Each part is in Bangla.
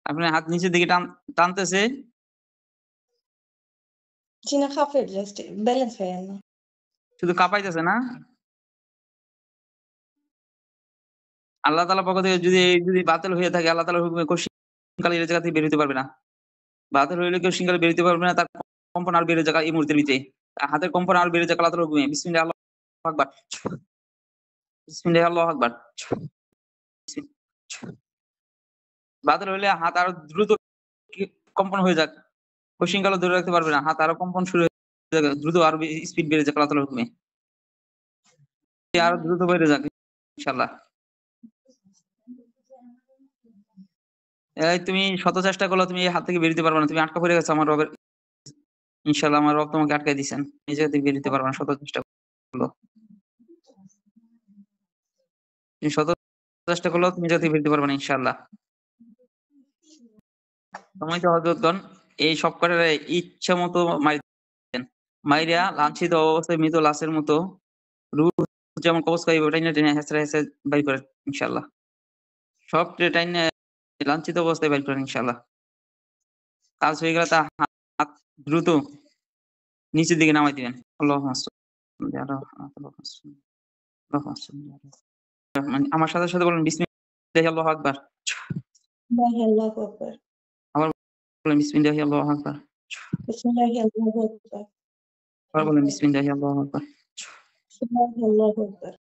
আপনার হাত নিচের দিকে টানতেছে। জি না, খাফের জাস্ট ব্যালেন্স হয় না। শুধু কাঁপাইতেছে না? আল্লাহ তাআলার পক্ষ থেকে যদি বাতিল হয়ে থাকে, আল্লাহ তাআলার হুকুমে কোশ্চিনকালে এই জায়গা থেকে বের হইতে পারবে না। বাতিল হইলে কোশ্চিনকালে বের হইতে পারবে না, তার কম্পন আর বেড়ে যাক এই মুহূর্তের ভিতরে। হাতের কম্পন আর বেড়ে যাক আল্লাহ তাআলার হুকুমে। বিসমিল্লাহ আল্লাহু আকবার। বিসমিল্লাহ আল্লাহু আকবার। বাতিল হইলে হাত আরো দ্রুত কম্পন হয়ে যাক। কোশ্চিনকালও ধরে রাখতে পারবে না। হাত আরো কম্পন শুরু হয়ে যাক। দ্রুত আরো স্পিড বেড়ে যাক আল্লাহ তাআলার হুকুমে। আরো দ্রুত বেড়ে যাক ইনশাআল্লাহ। এই তুমি শত চেষ্টা করলেও তুমি এই হাত থেকে বের হইতে পারবে না। তুমি আটকা পড়ে গেছো আমার রবের। ইনশাআল্লাহ আমার রব তোমাকে আটকায় দিয়েছেন। এই জায়গা থেকে বের হইতে পারবে না শত চেষ্টা করলেও। তুমি শত চেষ্টা করলেও তুমি জায়গা থেকে বের হইতে পারবে না ইনশাআল্লাহ। সম্মানিত হযরতগণ, এই সব কটারে ইচ্ছা মতো মাইরা লাঞ্ছিত অবস্থায় মৃত লাশের মতো রূহ যেমন কবজ করে ওটাই না টেনে হেঁচড়ে হেঁচড়ে বাই করে ইনশাআল্লাহ। সব টাইনা লাঞ্ছিত অবস্থায় বাইর করেন ইনশাআল্লাহ। কাজ হয়ে গেলে তার হাত দ্রুত নিচের দিকে নামাই দিবেন। আল্লাহুম্মা সাল্লি আলা আমার সাথে, সাথে বলেন বিসমিল্লাহি আল্লাহু আকবার। আল্লাহু আকবার। আবার বলেন বিসমিল্লাহি আল্লাহু আকবার। বিসমিল্লাহি আল্লাহু আকবার। আবার বলেন বিসমিল্লাহি আল্লাহু আকবার। বিসমিল্লাহি আল্লাহু আকবার।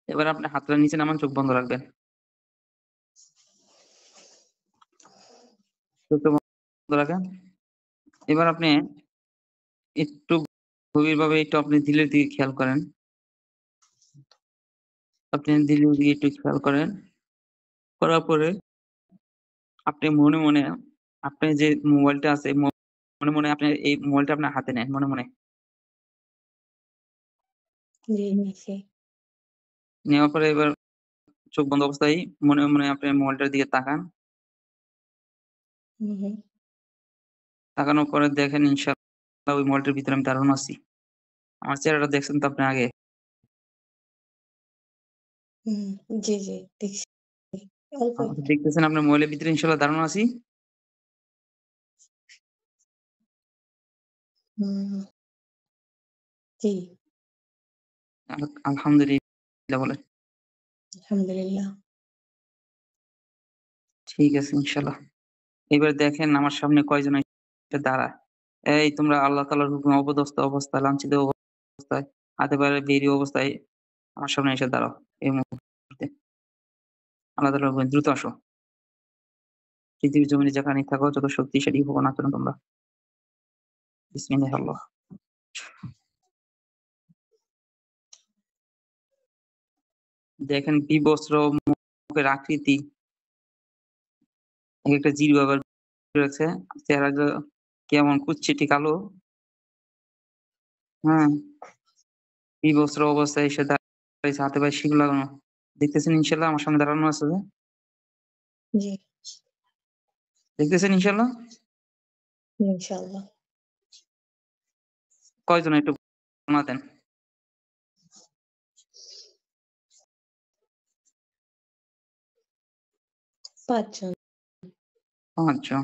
এবার আপনি হাতটা নিচে নামান, চোখ বন্ধ রাখবেন। চোখটা বন্ধ রাখেন। এবার আপনি একটু গভীরভাবে একটু আপনি দিলের দিকে খেয়াল করেন। আপনি দিলের দিকে একটু খেয়াল করেন। করার পরে আপনি মনে, মনে আপনার যে মোবাইলটা আছে মনে, মনে আপনি এই মোবাইলটা আপনার হাতে নেন মনে, মনে। জি, নিছি। নেওয়ার পরে এবার চোখ বন্ধ অবস্থায় মনে, মনে আপনি মোবাইলটার দিকে তাকান। হুম। তাকানোর পরে দেখেন ইনশাআল্লাহ ওই মোবাইলটার ভিতরে আমি দাঁড়ানো আছি। আমার চেহারাটা দেখছেন তো আপনি আগে। হুম, জি, জি, দেখছি। অল্প আমাকে একটু। দেখতেছেন আপনার মোবাইলের ভিতরে ইনশাআল্লাহ দাঁড়ানো আছি। হুম, জি, আলহামদুলিল্লাহ বলেন। আলহামদুলিল্লাহ। ঠিক আছে ইনশাআল্লাহ। এবার দেখেন আমার সামনে কয়জন এসে দাঁড়ায়। এই তোমরা আল্লাহ তাআলার হুকুমে অপদস্থ অবস্থায়, লাঞ্ছিত অবস্থায়, হাতে পায়ে বেরি অবস্থায় আমার সামনে এসে দাঁড়াও এই মুহূর্তে। আল্লাহ তাআলার হুকুমে দ্রুত আসো। পৃথিবীর জমিনে যেখানেই থাকো, যত শক্তিশালী হও না কেন তোমরা। বিসমিল্লাহ আল্লাহ। দেখেন বিবস্ত্র মুখের আকৃতি, একটা জিহ্বা বের করেছে। চেহারাটা কেমন কুৎসিটি কালো। হ্যাঁ, বিবস্ত্র অবস্থায় এসে দাঁড়াইছে, হাতে পায়ে শিকল লাগানো। দেখতেছেন ইনশাআল্লাহ আমার সামনে দাঁড়ানো আছে যে? জি, দেখতেছেন ইনশাআল্লাহ? ইনশাআল্লাহ। কয়জন একটু গোনা দেন? ৫ জন। ৫ জন।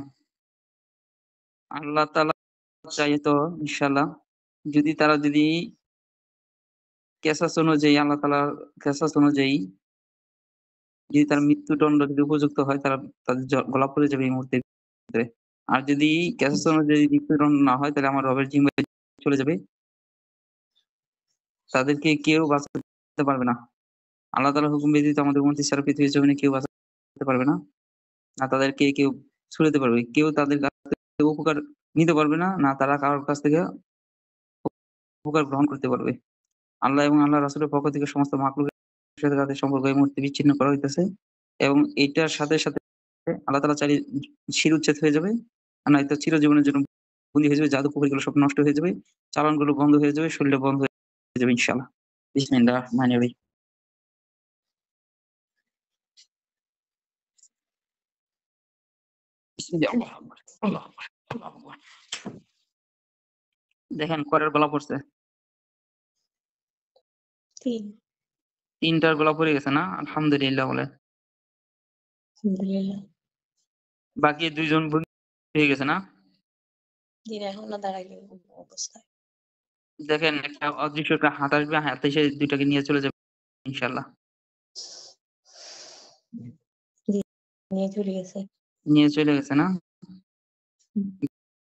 আল্লাহ তাআলা চাইতো ইনশাআল্লাহ তারা যদি কেসাস অনুযায়ী আল্লাহ তাআলার কেসাস অনুযায়ী যদি তার মৃত্যুদণ্ড যদি উপযুক্ত হয় তাদের গলা পড়ে যাবে এই মুহূর্তের ভিতরে। আর যদি কেসাস অনুযায়ী মৃত্যুদণ্ড না হয় তাহলে আমার রবের জিম্মায় চলে যাবে। তাদেরকে কেউ বাঁচাতে পারবে না। আল্লাহ তাআলার হুকুম ব্যতীত আমাদের উম্মত ছাড়া পৃথিবীর জমিনে কেউ বাঁচাতে পারবে না। না তাদেরকে কেউ ছুড়ে দিতে পারবে। কেউ তাদের কাছ থেকে উপকার নিতে পারবে না, না তারা কারোর কাছ থেকে উপকার গ্রহণ করতে পারবে। আল্লাহ এবং আল্লাহর রাসূলের পক্ষ থেকে সমস্ত মাখলুকের সাথে তাদের সম্পর্ক এই মুহূর্তে বিচ্ছিন্ন করা হইতেছে। এবং এইটার সাথে, সাথে আল্লাহ তাআলা চাইলে শিরোচ্ছেদ হয়ে যাবে। আর নয়তো চিরজীবনের জন্য বন্দী হয়ে যাবে। জাদু পুকুরগুলো সব নষ্ট হয়ে যাবে। চালানগুলো বন্ধ হয়ে যাবে। শরীরটা বন্ধ হয়ে যাবে ইনশাআল্লাহ। বিসমিল্লাহির রহমানির রহিম। বিসমিল্লাহ আল্লাহু আকবার, আল্লাহু আকবার, আল্লাহু আকবার। দেখেন কয়টার গলা পড়ছে? ৩। ৩ টার গলা পড়ে গেছে না? আলহামদুলিল্লাহ বলেন। আলহামদুলিল্লাহ। বাকি 2 জন হয়ে গেছে না? জি না, এখনো দাঁড়ায়নি অবস্থায়। দেখেন একটা অদৃশ্য একটা হাত আসবে, হাত এসে 2 টাকে নিয়ে চলে যাবে ইনশাআল্লাহ। জি, নিয়ে চলে গেছে। নিয়ে চলে গেছে না? হুম।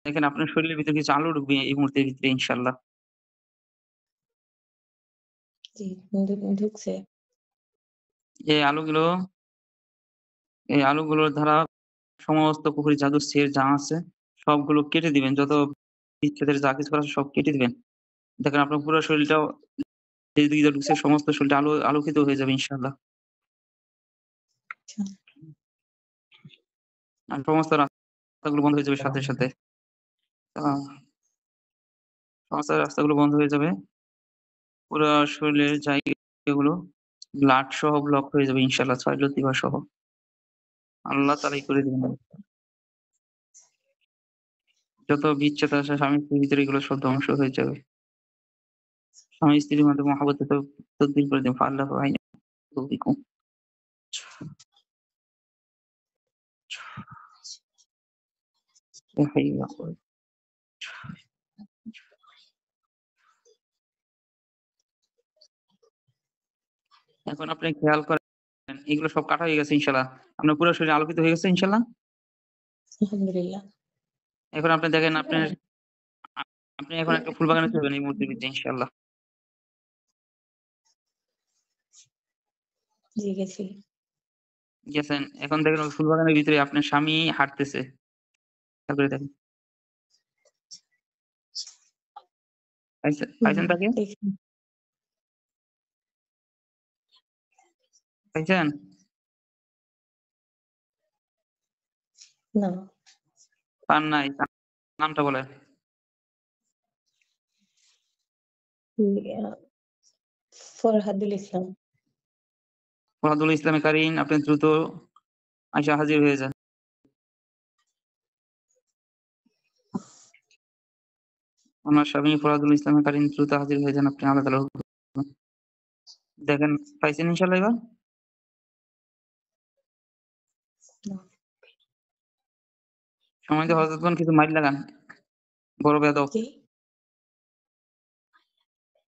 দেখেন আপনার শরীরের ভিতরে কিছু আলো ঢুকবে এই মুহূর্তের ভিতরে ইনশাআল্লাহ। জি, ঢুকছে। এই আলোগুলো এই আলোগুলোর দ্বারা সমস্ত কুফরি জাদু সিহর যা আছে সবগুলো কেটে দিবেন। যত বিচ্ছেদের যা কিছু করা আছে সব কেটে দিবেন। দেখেন আপনার পুরো শরীরটাও যেদিকে যা ঢুকছে সমস্ত শরীরটা আলোকিত হয়ে যাবে ইনশাআল্লাহ। আচ্ছা। আর সমস্ত রাস্তাগুলো বন্ধ হয়ে যাবে সাথে, সাথে। আ সমস্ত রাস্তাগুলো বন্ধ হয়ে যাবে। পুরা শরীরের জায়গাগুলো ব্লাড সহ ব্লক হয়ে যাবে ইনশাআল্লাহ, ছয়লতিবা সহ। আল্লাহ তাআলাই করে দিবেন। যত বিচ্ছেদ আছে স্বামী-স্ত্রীর ভিতরে এগুলো সব ধ্বংস হয়ে যাবে। স্বামী-স্ত্রীর মধ্যে মহাব্বত তদবির করে দিন। ফাআল্লাহু বাইনা কুলুবিকুম। ইয়া হাইয়্যু ইয়া কাইয়্যুম। এখন আপনি খেয়াল করেন এগুলো সব কাটা হয়ে গেছে ইনশাআল্লাহ। আপনার পুরো শরীর আলোকিত হয়ে গেছে ইনশাআল্লাহ? আলহামদুলিল্লাহ। এখন আপনি দেখেন আ আপনি এখন একটা ফুল বাগানে যাবেন এই মুহূর্তের ভিতরে ইনশাআল্লাহ। জি, গেছি। গেছেন। এখন দেখেন ওই ফুল বাগানের ভিতরে আপনার স্বামী হাঁটতেছে। খেয়াল করে দেখেন। হুম, পাইছেন তাকে? দেখি। পাইছেন? না। পান নাই। তার নামটা বলেন। জি, ফরহাদুল ইসলাম। ফরহাদুল ইসলামে কারিন আপনি দ্রুত আইসা হাজির হয়ে যান। ওনার স্বামী ফরহাদুল ইসলামে কারিন দ্রুত হাজির হয়ে যান আপনি আল্লাহ তাআলার হুকুমে। দেখেন পাইছেন ইনশাআল্লাহ এবার? না। সম্মানিত হযরতগণ কিছু মাইর লাগান। বড় বেয়াদব। কি?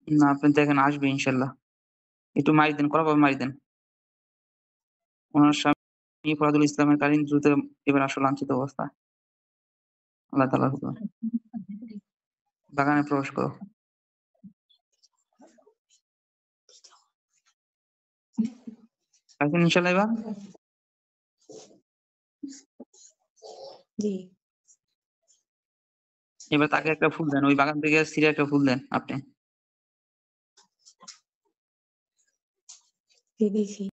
না আপনি দেখেন আসবে ইনশাআল্লাহ। একটু মাইর দেন, কড়াভাবে মাইর দেন। ওনার স্বামী ফরহাদুল ইসলামের কারিন দ্রুত এবার আসো লাঞ্ছিত অবস্থায়। আল্লাহ তাআলার হুকুমে। বাগানে প্রবেশ করো। পাইছেন ইনশাআল্লাহ এবার? জি। এবার তাকে একটা ফুল দেন। ওই বাগান থেকে ছিঁড়ে একটা ফুল দেন আপনি। দিয়ে দিয়েছি।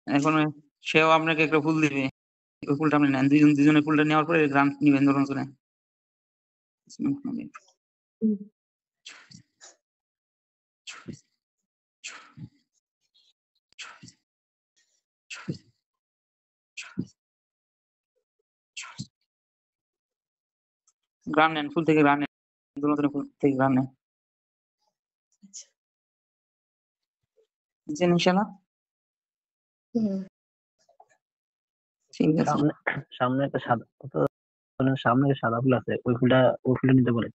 এখন সেও আপনাকে একটা ফুল দিবে। ওই ফুলটা আপনি নেন। দুজনে ফুলটা নেওয়ার পরে ঘ্রাণ নিবেন নরম করে। হুম। ঘ্রাণ নেন, ফুল থেকে ঘ্রাণ নেন। দুজনে ফুল থেকে ঘ্রাণ নেন। আচ্ছা। নিচ্ছেন ইনশাআল্লাহ? হুম। ঠিক আছে। সামনে একটা সাদা সামনে একটা সাদা ফুল আছে। ওই ফুলটা নিতে বলেন।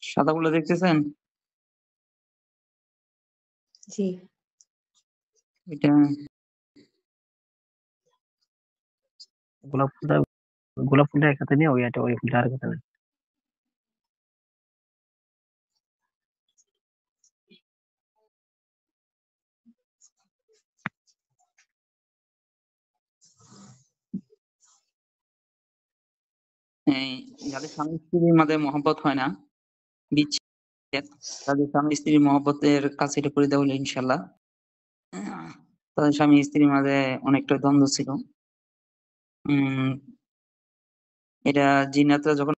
সাদা ফুলটা দেখতেছেন? জি। এটা গোলাপ ফুলটা এক হাতে নিয়ে ওই ফুলটা আরেক হাতে নেন। এই যাদের স্বামী-স্ত্রীর মাঝে মহব্বত হয় না, বিচ্ছেদ, তাদের স্বামী-স্ত্রীর মহব্বতের কাছে এটা করে দেওয়া হলো ইনশাআল্লাহ। তাদের স্বামী-স্ত্রীর মাঝে অনেকটা দ্বন্দ্ব ছিল। উম এটা জিন্নাতরা যখন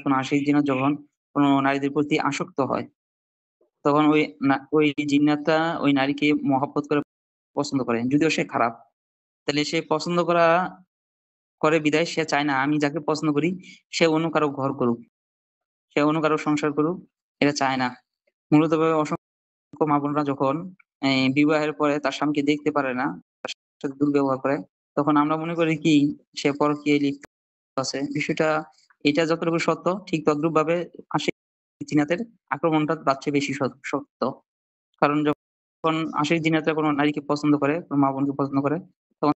কোন আশিক জিন্নাত যখন কোন নারীদের প্রতি আসক্ত হয়, তখন ওই জিন্নাতটা ওই নারীকে মহব্বত করে পছন্দ করে। যদিও সে খারাপ। তাইলে সে পছন্দ করে বিধায় সে চায় না আমি যাকে পছন্দ করি সে অন্য কারো ঘর করুক। সে অন্য কারো সংসার করুক, এটা চায় না। মূলত অসংখ্য মা-বোনরা যখন বিবাহের পরে তার স্বামীকে দেখতে পারে না, তার সাথে দুর্ব্যবহার করে, তখন আমরা মনে করি কি সে পরকীয়ায় লিপ্ত আছে। বিষয়টা এটা যতটুকু সত্য ঠিক তদ্রূপভাবে আশিক জিনাতের আক্রমণটা তার চেয়ে বেশি সত্য। কারণ যখন আশিক জিনাতরা কোনো নারীকে পছন্দ করে, কোনো মা-বোনকে পছন্দ করে, তখন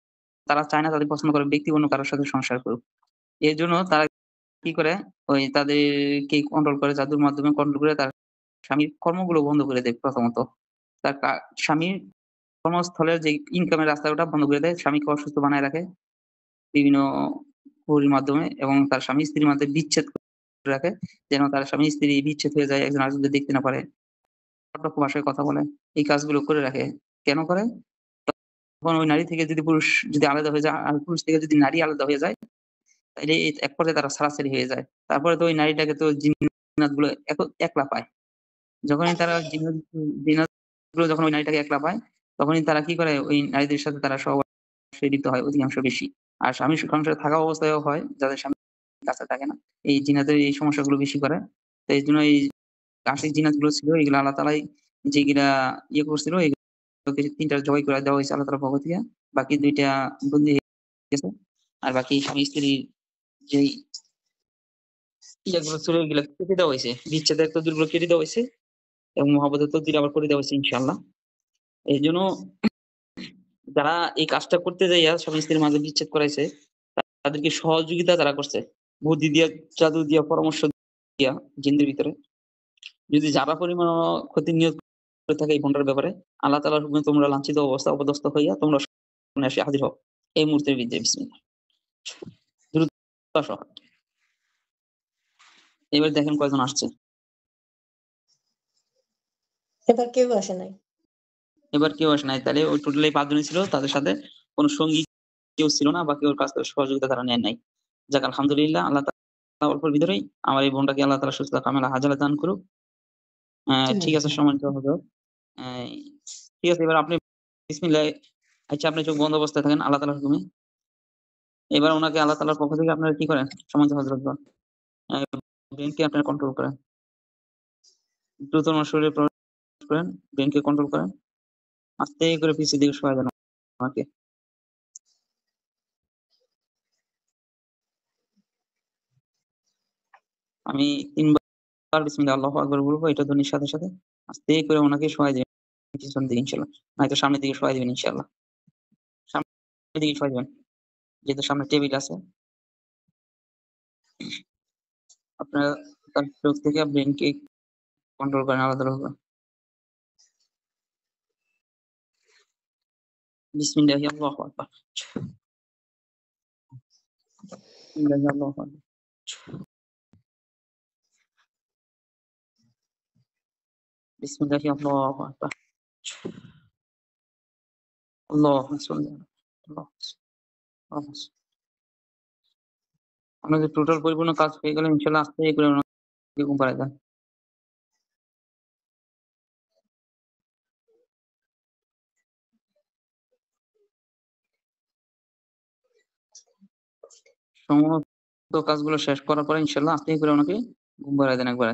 তারা চায় না তাদের পছন্দ করা ব্যক্তি অন্য কারো সাথে সংসার করুক। এজন্য তারা কি করে ওই তাদেরকে কন্ট্রোল করে, জাদুর মাধ্যমে কন্ট্রোল করে তার স্বামীর কর্মগুলো বন্ধ করে দেয় প্রথমত। তার স্বামীর কর্মস্থলের যে ইনকামের রাস্তা ওটা বন্ধ করে দেয়। স্বামীকে অসুস্থ বানায় রাখে বিভিন্ন কুফরির মাধ্যমে এবং তার স্বামী-স্ত্রীর মধ্যে বিচ্ছেদ করে রাখে। যেন তার স্বামী-স্ত্রী বিচ্ছেদ হয়ে যায়, একজন আরেকজনকে দেখতে না পারে। কট্টর ভাষায় কথা বলে। এই কাজগুলো করে রাখে। কেন করে? তখন ওই নারী থেকে যদি পুরুষ যদি আলাদা হয়ে যায়, আর পুরুষ থেকে যদি নারী আলাদা হয়ে যায়, তাইলে এক পর্যায়ে তারা ছাড়াছাড়ি হয়ে যায়। তারপরে তো ওই নারীটাকে তো জিন্নাতগুলো একলা পায়। যখনই তারা জিন্নাতগুলো যখন ওই নারীটাকে একলা পায়, তখনই তারা কি করে ওই নারীদের সাথে তারা সহবাসে লিপ্ত হয় অধিকাংশ বেশি। আর স্বামী সংসারে থাকা অবস্থায়ও হয়, যাদের স্বামী কাছে থাকে না। এই জিনাতের এই সমস্যাগুলো বেশি করে। তো এইজন্য এই আশিক জিনাতগুলো ছিল এগুলো আল্লাহ তাআলাই যেগুলা করছিল এগুলোকে ৩ টা জবাই করে দেওয়া হইছে আল্লাহ তাআলার পক্ষ থেকে। বাকি ২ টা বন্দী হয়ে গেছে। আর বাকি স্বামী-স্ত্রীর যেই ইয়াগুলো ছিল এগুলা কেটে দেওয়া হইছে। বিচ্ছেদের তদবিরগুলো কেটে দেওয়া হইছে এবং মহব্বতের তদবির আবার করে দেওয়া হইছে ইনশাআল্লাহ। এইজন্য যারা এই কাজটা করতে যাইয়া স্বামী-স্ত্রীর মাঝে বিচ্ছেদ করাইছে, তাদেরকে সহযোগিতা যারা করছে, বুদ্ধি দিয়া, জাদু দিয়া, পরামর্শ দিয়া জিনদের ভিতরে, যদি যারা পরিমাণ ক্ষতির নিয়ত করে থাকে এই ফোনটার ব্যাপারে, আল্লাহ তাআলার হুকুমে তোমরা লাঞ্ছিত অবস্থা অপদস্থ হইয়া তোমরা সামনে এসে হাজির হও। এই মুহূর্তের বিজয় বিসমিল্লাহ। দ্রুত আসো। এবার দেখেন কয়জন আসছে। এবার কেউ আসে নাই। এবার কেউ আসে নাই। তাহলে ওই টোটালি ৫ জনই ছিল। তাদের সাথে কোন সঙ্গী কেউ ছিল না বা কেউ কাছ থেকে সহযোগিতা তারা নেন নাই। যাক আলহামদুলিল্লাহ আল্লাহ তাআলা অল্পের ভিতরেই আমার এই বোনটাকে আল্লাহ তাআলা সুস্থতা কামেলা হাজালা দান করুক। ঠিক আছে সম্মানিত হযরত। অ্যা ঠিক আছে এবার আপনি বিসমিল্লাহ আচ্ছা আপনি চোখ বন্ধ অবস্থায় থাকেন আল্লাহ তাআলার হুকুমে। এবার উনাকে আল্লাহ তাআলার পক্ষ থেকে আপনারা কি করেন? সম্মানিত হযরতগণ ব্রেইনকে আপনারা কন্ট্রোল করেন। দ্রুত ওনার শরীরে প্রবেশ করেন, ব্রেইনকে কন্ট্রোল করেন। আস্তে করে পিছের দিকে সরায় দেন ওনাকে। আমি ৩ বার বিসমিল্লাহ আল্লাহু আকবার বলবো এটা ধ্বনির সাথে, সাথে আস্তে করে ওনাকে সরায় দিবেন পিছন দিকে ইনশাআল্লাহ। নয়তো সামনের দিকে সরায় দিবেন ইনশাআল্লাহ। সামনের দিকে সরায় দিবেন। যেহেতু সামনে টেবিল আছে। আপনারা তার চোখ থেকে ব্রেইনকে কন্ট্রোল করেন আলাদাভাবে। বিসমিল্লাহি আল্লাহু আকবার। বিসমিল্লাহি আল্লাহু আকবার। বিসমিল্লাহি আল্লাহু আকবার। আল্লাহুম্মা সাল্লি আমাদের টোটাল পরিপূর্ণ কাজ হয়ে গেলে ইনশাআল্লাহ আস্তে করে ওনাকে ঘুম পাড়ায় দেন। সমস্ত কাজগুলো শেষ করার পরে ইনশাআল্লাহ আস্তে করে ওনাকে ঘুম পাড়ায় দেন একবারে।